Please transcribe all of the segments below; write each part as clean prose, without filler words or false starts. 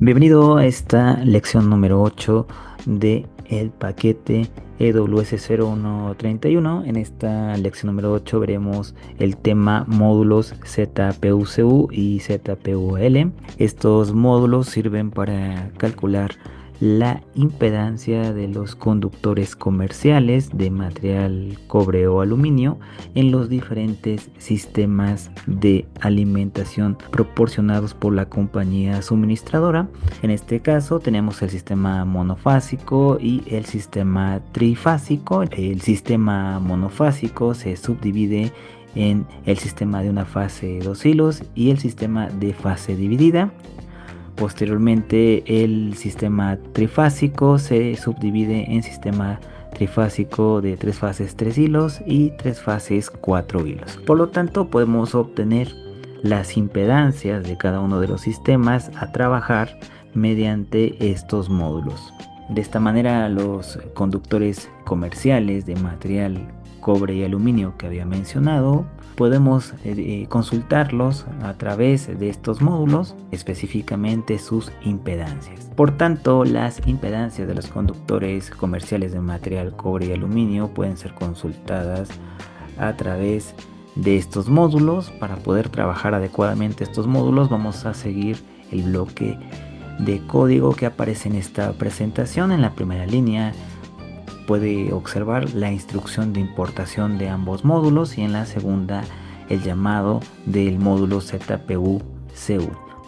Bienvenido a esta lección número 8 de el paquete EWS0131. En esta lección número 8 veremos el tema módulos ZPUCU y ZPUL. Estos módulos sirven para calcular la impedancia de los conductores comerciales de material cobre o aluminio en los diferentes sistemas de alimentación proporcionados por la compañía suministradora. En este caso tenemos el sistema monofásico y el sistema trifásico. El sistema monofásico se subdivide en el sistema de una fase, dos hilos, y el sistema de fase dividida. Posteriormente, el sistema trifásico se subdivide en sistema trifásico de tres fases, tres hilos, y tres fases, cuatro hilos. Por lo tanto, podemos obtener las impedancias de cada uno de los sistemas a trabajar mediante estos módulos. De esta manera, los conductores comerciales de material cobre y aluminio que había mencionado, podemos consultarlos a través de estos módulos, específicamente sus impedancias. Por tanto, las impedancias de los conductores comerciales de material cobre y aluminio pueden ser consultadas a través de estos módulos. Para poder trabajar adecuadamente estos módulos, vamos a seguir el bloque de código que aparece en esta presentación. En la primera línea puede observar la instrucción de importación de ambos módulos, y en la segunda el llamado del módulo ZPUCU.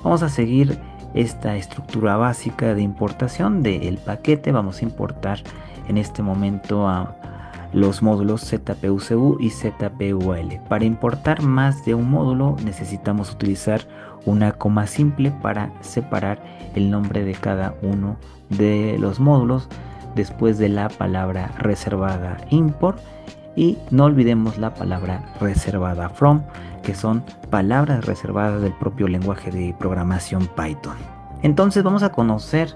Vamos a seguir esta estructura básica de importación del paquete. Vamos a importar en este momento a los módulos ZPUCU y ZPUL. Para importar más de un módulo necesitamos utilizar una coma simple para separar el nombre de cada uno de los módulos después de la palabra reservada import, y no olvidemos la palabra reservada from, que son palabras reservadas del propio lenguaje de programación Python. Entonces vamos a conocer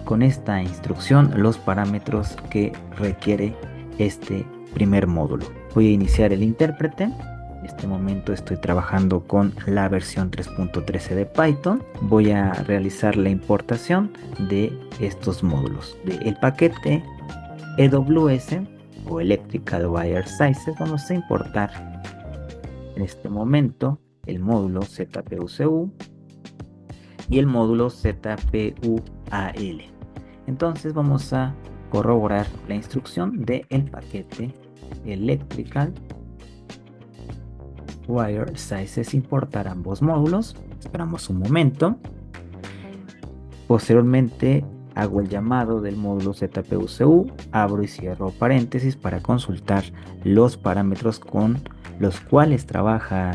con esta instrucción los parámetros que requiere este primer módulo. Voy a iniciar el intérprete. En este momento estoy trabajando con la versión 3.13 de Python. Voy a realizar la importación de estos módulos. Del paquete EWS o Electrical Wire Sizes, vamos a importar en este momento el módulo ZPUCU y el módulo ZPUAL. Entonces vamos a corroborar la instrucción del paquete Electrical Wire Sizes, importar ambos módulos. Esperamos un momento. Posteriormente hago el llamado del módulo ZPUCU, abro y cierro paréntesis para consultar los parámetros con los cuales trabaja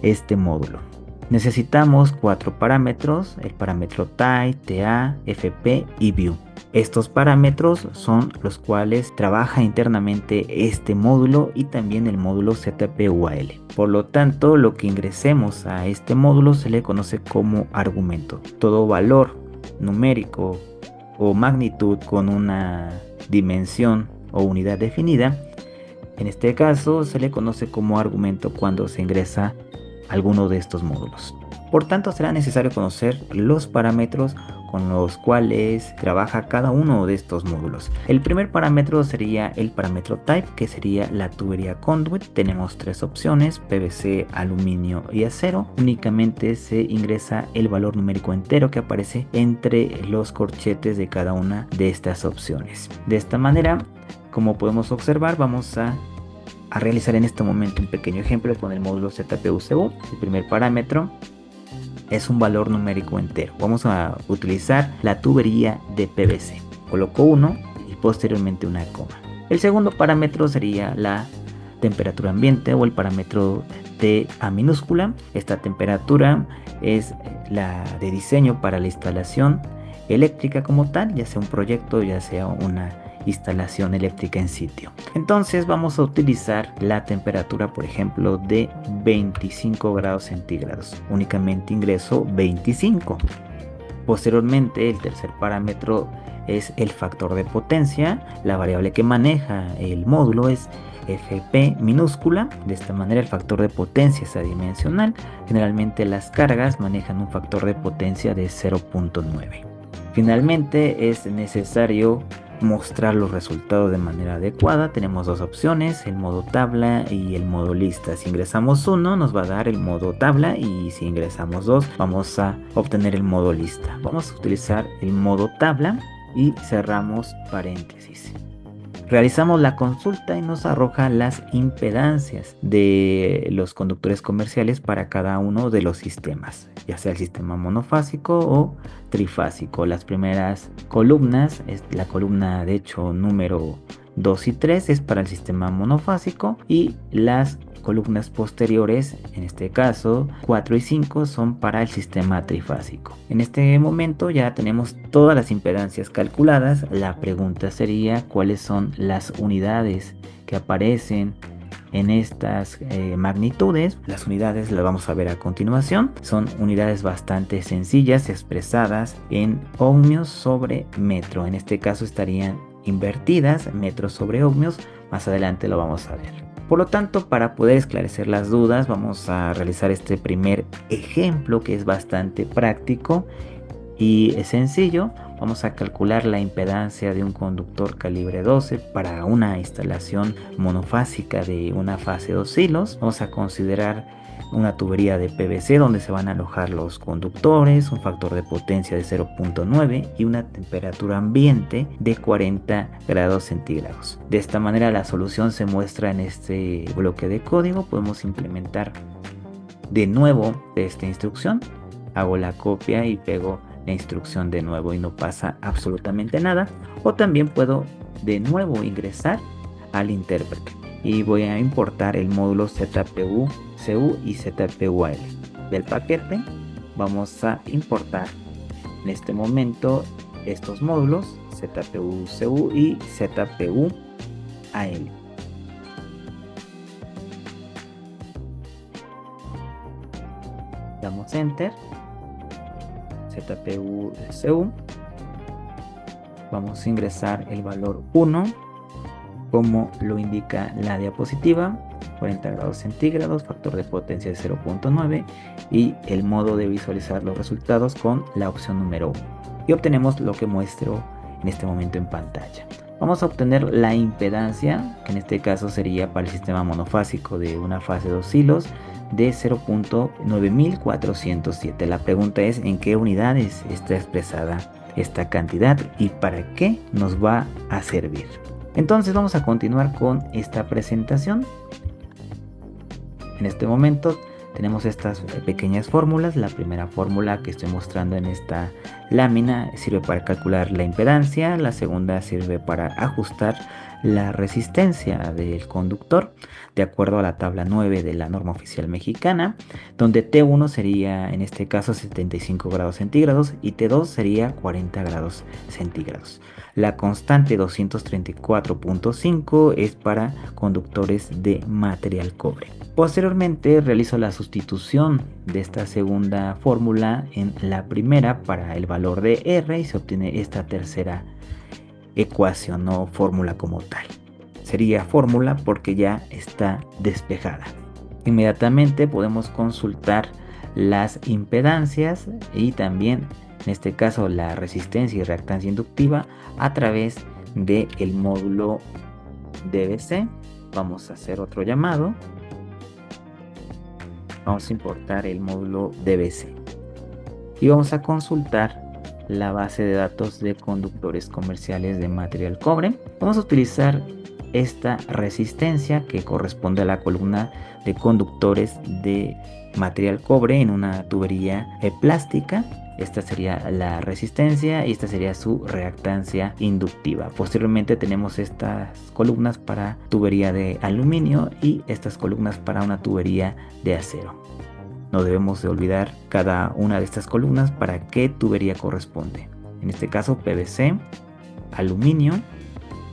este módulo. Necesitamos cuatro parámetros: el parámetro type, TA, FP y view. Estos parámetros son los cuales trabaja internamente este módulo y también el módulo ZPUAL. Por lo tanto, lo que ingresemos a este módulo se le conoce como argumento. Todo valor numérico o magnitud con una dimensión o unidad definida, en este caso se le conoce como argumento cuando se ingresa alguno de estos módulos. Por tanto, será necesario conocer los parámetros con los cuales trabaja cada uno de estos módulos. El primer parámetro sería el parámetro type, que sería la tubería conduit. Tenemos tres opciones: PVC, aluminio y acero. Únicamente se ingresa el valor numérico entero que aparece entre los corchetes de cada una de estas opciones. De esta manera, como podemos observar, vamos a realizar en este momento un pequeño ejemplo con el módulo ZPUCU. El primer parámetro es un valor numérico entero. Vamos a utilizar la tubería de PVC. Coloco 1 y posteriormente una coma. El segundo parámetro sería la temperatura ambiente o el parámetro TA minúscula. Esta temperatura es la de diseño para la instalación eléctrica como tal, ya sea un proyecto, ya sea una instalación eléctrica en sitio. Entonces vamos a utilizar la temperatura, por ejemplo, de 25 grados centígrados. Únicamente ingreso 25. Posteriormente, el tercer parámetro es el factor de potencia. La variable que maneja el módulo es FP minúscula. De esta manera el factor de potencia es adimensional. Generalmente las cargas manejan un factor de potencia de 0.9. Finalmente es necesario mostrar los resultados de manera adecuada. Tenemos dos opciones, el modo tabla y el modo lista. Si ingresamos 1 nos va a dar el modo tabla, y si ingresamos 2 vamos a obtener el modo lista. Vamos a utilizar el modo tabla y cerramos paréntesis. Realizamos la consulta y nos arroja las impedancias de los conductores comerciales para cada uno de los sistemas, ya sea el sistema monofásico o trifásico. Las primeras columnas, es la columna de hecho número 2 y 3 es para el sistema monofásico, y las columnas posteriores, en este caso 4 y 5, son para el sistema trifásico. En este momento ya tenemos todas las impedancias calculadas. La pregunta sería cuáles son las unidades que aparecen en estas magnitudes. Las unidades las vamos a ver a continuación. Son unidades bastante sencillas, expresadas en ohmios sobre metro. En este caso estarían invertidas, metros sobre ohmios. Más adelante lo vamos a ver. Por lo tanto, para poder esclarecer las dudas, vamos a realizar este primer ejemplo, que es bastante práctico y sencillo. Vamos a calcular la impedancia de un conductor calibre 12 para una instalación monofásica de una fase 2 hilos. Vamos a considerar una tubería de PVC donde se van a alojar los conductores, un factor de potencia de 0.9 y una temperatura ambiente de 40 grados centígrados. De esta manera la solución se muestra en este bloque de código. Podemos implementar de nuevo esta instrucción. Hago la copia y pego la instrucción de nuevo y no pasa absolutamente nada. O también puedo de nuevo ingresar al intérprete y voy a importar el módulo ZPU CU y ZPUAL del paquete. Vamos a importar en este momento estos módulos ZPU CU y ZPUAL. Damos enter. ZPU CU. Vamos a ingresar el valor 1 como lo indica la diapositiva, 40 grados centígrados, factor de potencia de 0.9 y el modo de visualizar los resultados con la opción número 1. Y obtenemos lo que muestro en este momento en pantalla. Vamos a obtener la impedancia, que en este caso sería para el sistema monofásico de una fase 2 hilos, de 0.9407. La pregunta es en qué unidades está expresada esta cantidad y para qué nos va a servir. Entonces vamos a continuar con esta presentación. En este momento tenemos estas pequeñas fórmulas. La primera fórmula que estoy mostrando en esta lámina sirve para calcular la impedancia. La segunda sirve para ajustar la resistencia del conductor de acuerdo a la tabla 9 de la norma oficial mexicana, donde T1 sería en este caso 75 grados centígrados y T2 sería 40 grados centígrados. La constante 234.5 es para conductores de material cobre. Posteriormente realizo la sustitución de esta segunda fórmula en la primera para el valor de R y se obtiene esta tercera ecuación o fórmula como tal. Sería fórmula porque ya está despejada. Inmediatamente podemos consultar las impedancias y también en este caso la resistencia y reactancia inductiva a través del módulo DBC. Vamos a hacer otro llamado. Vamos a importar el módulo DBC y vamos a consultar la base de datos de conductores comerciales de material cobre. Vamos a utilizar esta resistencia que corresponde a la columna de conductores de material cobre en una tubería plástica. Esta sería la resistencia y esta sería su reactancia inductiva. Posteriormente tenemos estas columnas para tubería de aluminio y estas columnas para una tubería de acero. No debemos de olvidar cada una de estas columnas para qué tubería corresponde. En este caso PVC, aluminio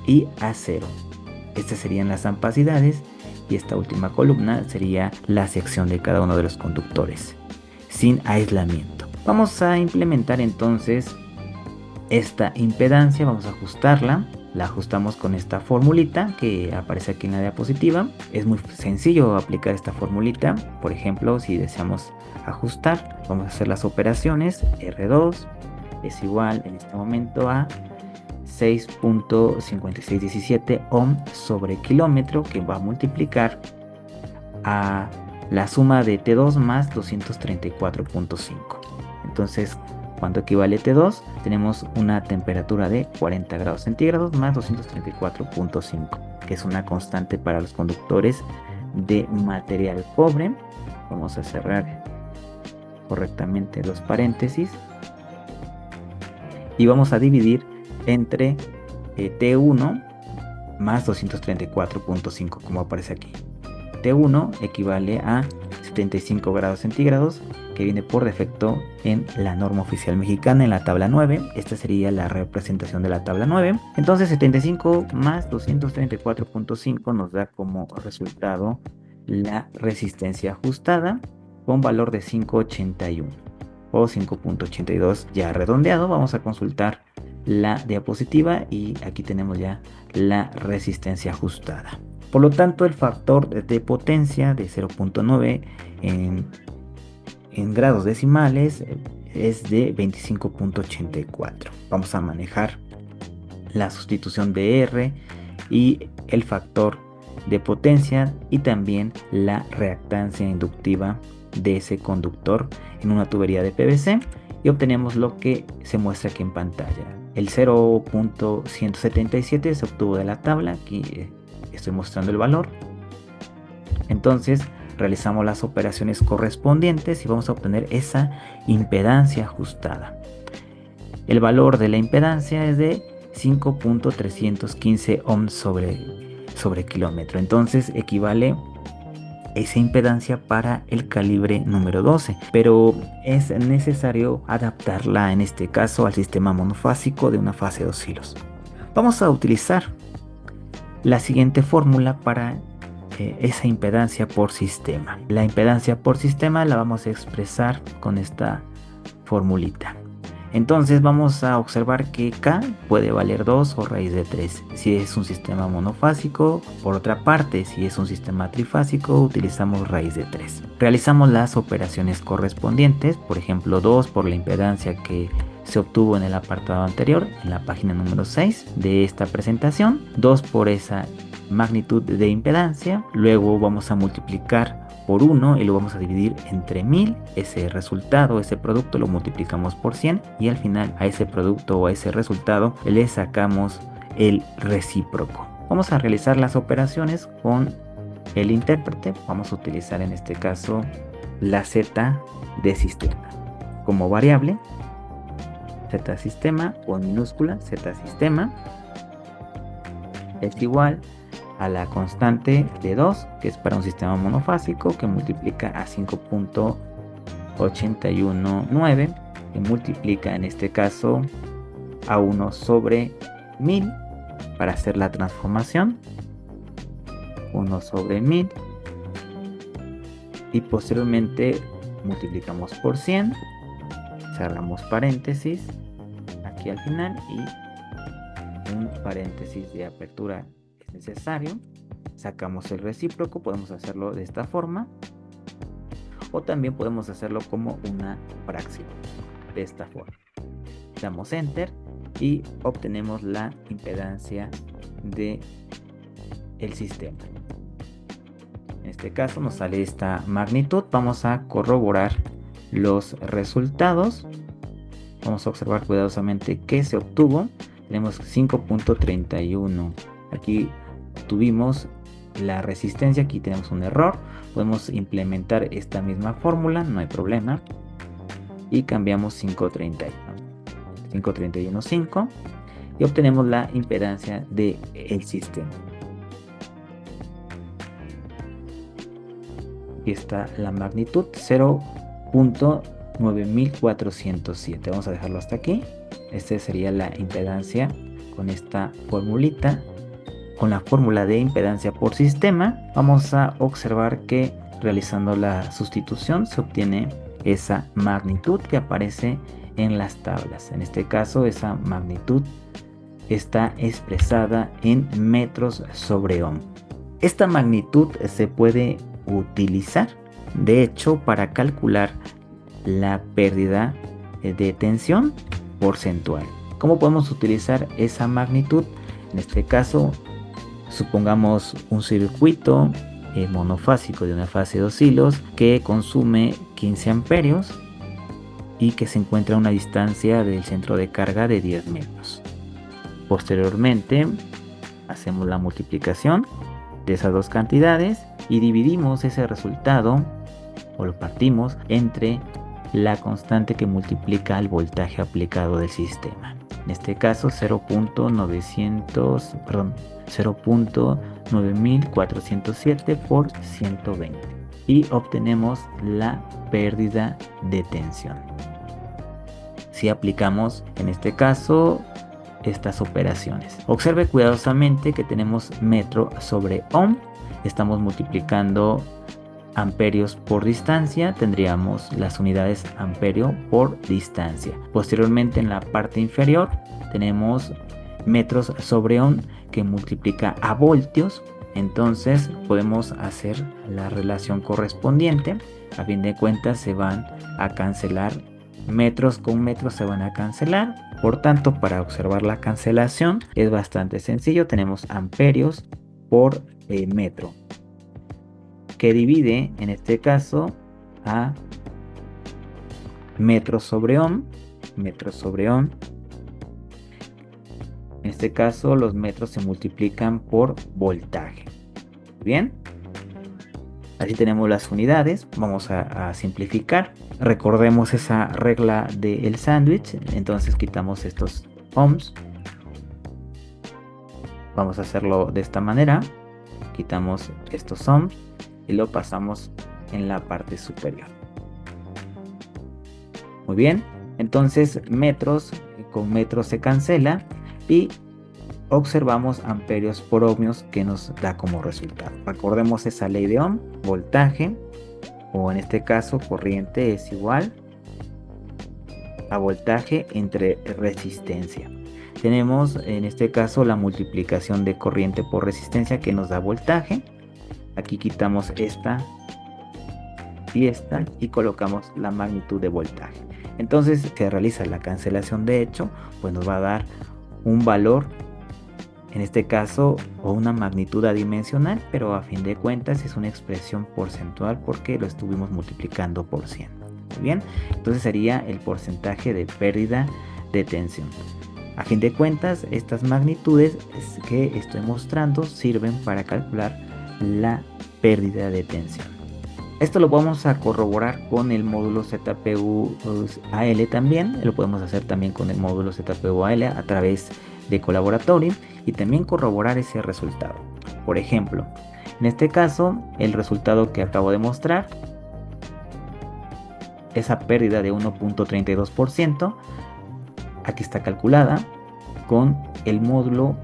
y acero. Estas serían las ampacidades y esta última columna sería la sección de cada uno de los conductores sin aislamiento. Vamos a implementar entonces esta impedancia, vamos a ajustarla la ajustamos con esta formulita que aparece aquí en la diapositiva. Es muy sencillo aplicar esta formulita. Por ejemplo, si deseamos ajustar, vamos a hacer las operaciones. R2 es igual en este momento a 6.5617 ohm sobre kilómetro, que va a multiplicar a la suma de T2 más 234.5. Entonces, ¿cuánto equivale T2? Tenemos una temperatura de 40 grados centígrados más 234.5, que es una constante para los conductores de material cobre. Vamos a cerrar correctamente los paréntesis y vamos a dividir entre T1 más 234.5, como aparece aquí. T1 equivale a 75 grados centígrados, que viene por defecto en la norma oficial mexicana en la tabla 9. Esta sería la representación de la tabla 9. Entonces 75 más 234.5 nos da como resultado la resistencia ajustada con valor de 5.81 o 5.82 ya redondeado. Vamos a consultar la diapositiva y aquí tenemos ya la resistencia ajustada. Por lo tanto, el factor de potencia de 0.9 en grados decimales es de 25.84. Vamos a manejar la sustitución de R y el factor de potencia y también la reactancia inductiva de ese conductor en una tubería de PVC y obtenemos lo que se muestra aquí en pantalla. El 0.177 se obtuvo de la tabla, aquí estoy mostrando el valor. Entonces realizamos las operaciones correspondientes y vamos a obtener esa impedancia ajustada. El valor de la impedancia es de 5.315 ohms sobre kilómetro. Entonces equivale esa impedancia para el calibre número 12, pero es necesario adaptarla en este caso al sistema monofásico de una fase de 2 hilos. Vamos a utilizar la siguiente fórmula para esa impedancia por sistema. La impedancia por sistema la vamos a expresar con esta formulita. Entonces vamos a observar que K puede valer 2 o raíz de 3 si es un sistema monofásico. Por otra parte, si es un sistema trifásico, utilizamos raíz de 3. Realizamos las operaciones correspondientes, por ejemplo 2 por la impedancia que se obtuvo en el apartado anterior, en la página número 6 de esta presentación, 2 por esa magnitud de impedancia, luego vamos a multiplicar por 1 y lo vamos a dividir entre 1000, ese resultado, ese producto lo multiplicamos por 100 y al final a ese producto o a ese resultado le sacamos el recíproco. Vamos a realizar las operaciones con el intérprete, vamos a utilizar en este caso la Z de sistema como variable, Z sistema o en minúscula Z sistema es igual a la constante de 2, que es para un sistema monofásico, que multiplica a 5.819, que multiplica en este caso a 1 sobre 1000 para hacer la transformación, 1 sobre 1000, y posteriormente multiplicamos por 100, cerramos paréntesis aquí al final y un paréntesis de apertura necesario, sacamos el recíproco. Podemos hacerlo de esta forma o también podemos hacerlo como una fracción de esta forma. Damos enter y obtenemos la impedancia de el sistema. En este caso nos sale esta magnitud. Vamos a corroborar los resultados. Vamos a observar cuidadosamente qué se obtuvo. Tenemos 5.31. Aquí tuvimos la resistencia, aquí tenemos un error. Podemos implementar esta misma fórmula, no hay problema, y cambiamos 5.31.5 y obtenemos la impedancia del sistema. Aquí está la magnitud, 0.9407. Vamos a dejarlo hasta aquí. Esta sería la impedancia con esta formulita. Con la fórmula de impedancia por sistema, vamos a observar que realizando la sustitución se obtiene esa magnitud que aparece en las tablas. En este caso, esa magnitud está expresada en metros sobre ohm. Esta magnitud se puede utilizar, de hecho, para calcular la pérdida de tensión porcentual. ¿Cómo podemos utilizar esa magnitud? En este caso, supongamos un circuito monofásico de una fase de 2 hilos que consume 15 amperios y que se encuentra a una distancia del centro de carga de 10 metros. Posteriormente, hacemos la multiplicación de esas dos cantidades y dividimos ese resultado, o lo partimos, entre la constante que multiplica el voltaje aplicado del sistema. En este caso 0.9407 por 120 y obtenemos la pérdida de tensión. Si aplicamos en este caso estas operaciones, observe cuidadosamente que tenemos metro sobre ohm, estamos multiplicando amperios por distancia, tendríamos las unidades amperio por distancia. Posteriormente, en la parte inferior tenemos metros sobre ohm que multiplica a voltios, entonces podemos hacer la relación correspondiente. A fin de cuentas se van a cancelar, metros con metros se van a cancelar, por tanto, para observar la cancelación es bastante sencillo. Tenemos amperios por metro, que divide en este caso a metros sobre ohm. En este caso los metros se multiplican por voltaje. Bien, así tenemos las unidades. Vamos a simplificar. Recordemos esa regla del sándwich. Entonces quitamos estos ohms. Vamos a hacerlo de esta manera. Quitamos estos ohms y lo pasamos en la parte superior. Muy bien, entonces metros con metros se cancela y observamos amperios por ohmios que nos da como resultado. Recordemos esa ley de Ohm: voltaje, o en este caso corriente, es igual a voltaje entre resistencia. Tenemos en este caso la multiplicación de corriente por resistencia que nos da voltaje. Aquí quitamos esta y esta y colocamos la magnitud de voltaje. Entonces se realiza la cancelación, de hecho, pues nos va a dar un valor, en este caso, o una magnitud adimensional, pero a fin de cuentas es una expresión porcentual porque lo estuvimos multiplicando por 100. Muy bien, entonces sería el porcentaje de pérdida de tensión. A fin de cuentas, estas magnitudes que estoy mostrando sirven para calcular la pérdida de tensión. Esto lo vamos a corroborar con el módulo ZPU-AL también. Lo podemos hacer también con el módulo ZPU-AL a través de Colaboratory y también corroborar ese resultado. Por ejemplo, en este caso, el resultado que acabo de mostrar, esa pérdida de 1.32%, aquí está calculada con el módulo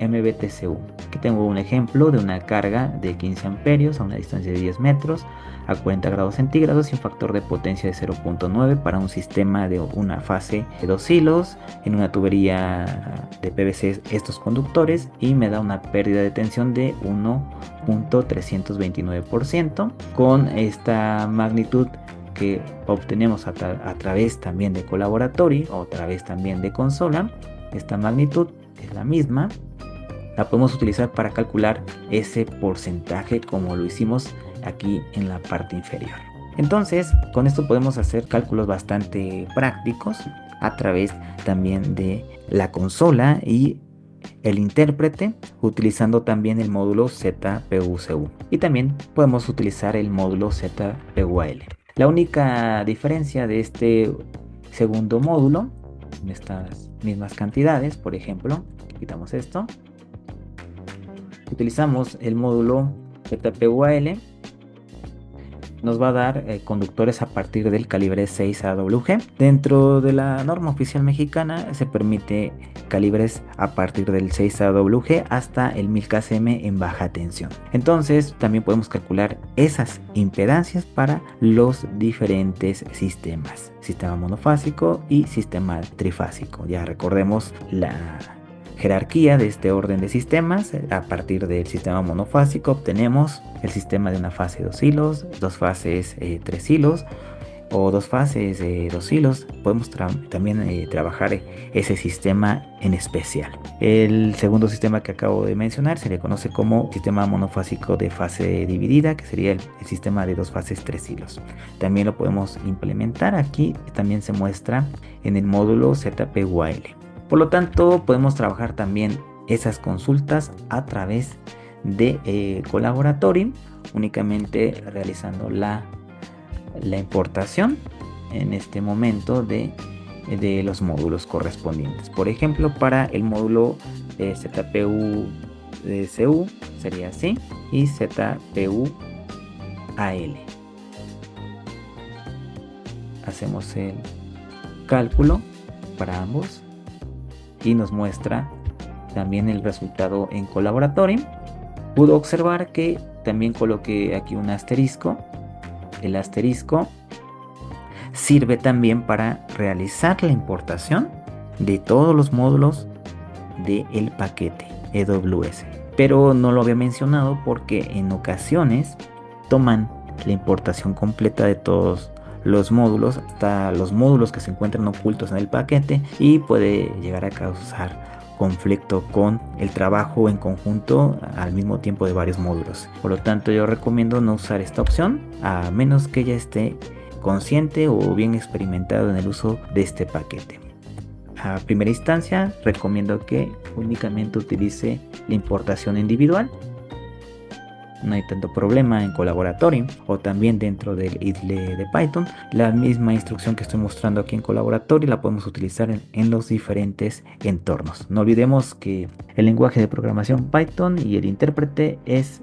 MBTCU. Aquí tengo un ejemplo de una carga de 15 amperios a una distancia de 10 metros a 40 grados centígrados y un factor de potencia de 0.9 para un sistema de una fase de 2 hilos en una tubería de PVC estos conductores, y me da una pérdida de tensión de 1.329%. Con esta magnitud que obtenemos a través también de Colaboratory o a través también de consola, esta magnitud es la misma, la podemos utilizar para calcular ese porcentaje como lo hicimos aquí en la parte inferior. Entonces, con esto podemos hacer cálculos bastante prácticos a través también de la consola y el intérprete, utilizando también el módulo ZPU-CU, y también podemos utilizar el módulo ZPU-AL. La única diferencia de este segundo módulo, en estas mismas cantidades, por ejemplo, quitamos esto, utilizamos el módulo ZPU-AL, nos va a dar conductores a partir del calibre 6 AWG. Dentro de la norma oficial mexicana se permite calibres a partir del 6 AWG hasta el 1000 kcm en baja tensión. Entonces también podemos calcular esas impedancias para los diferentes sistemas: sistema monofásico y sistema trifásico. Ya recordemos la jerarquía de este orden de sistemas. A partir del sistema monofásico obtenemos el sistema de una fase 2 hilos, 2 fases 3 hilos o 2 fases 2 hilos. Podemos también trabajar ese sistema en especial. El segundo sistema que acabo de mencionar se le conoce como sistema monofásico de fase dividida, que sería el sistema de 2 fases 3 hilos. También lo podemos implementar aquí, también se muestra en el módulo ZPUAL. Por lo tanto, podemos trabajar también esas consultas a través de Collaboratory, únicamente realizando la importación en este momento de los módulos correspondientes. Por ejemplo, para el módulo ZPU CU sería así, y ZPU AL. Hacemos el cálculo para ambos y nos muestra también el resultado en Collaboratory. Puedo observar que también coloqué aquí un asterisco. El asterisco sirve también para realizar la importación de todos los módulos del paquete EWS. Pero no lo había mencionado porque en ocasiones toman la importación completa de todos los módulos, hasta los módulos que se encuentran ocultos en el paquete, y puede llegar a causar conflicto con el trabajo en conjunto al mismo tiempo de varios módulos. Por lo tanto, yo recomiendo no usar esta opción a menos que ya esté consciente o bien experimentado en el uso de este paquete. A primera instancia, recomiendo que únicamente utilice la importación individual. No hay tanto problema en Collaboratory o también dentro del IDLE de Python. La misma instrucción que estoy mostrando aquí en Collaboratory la podemos utilizar en los diferentes entornos. No olvidemos que el lenguaje de programación Python y el intérprete es,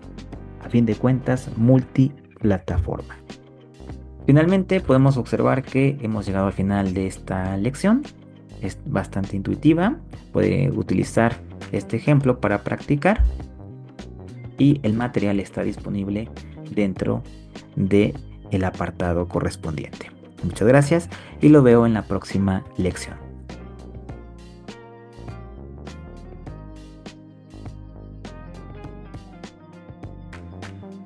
a fin de cuentas, multiplataforma. Finalmente, podemos observar que hemos llegado al final de esta lección. Es bastante intuitiva. Puede utilizar este ejemplo para practicar. Y el material está disponible dentro del apartado correspondiente. Muchas gracias y lo veo en la próxima lección.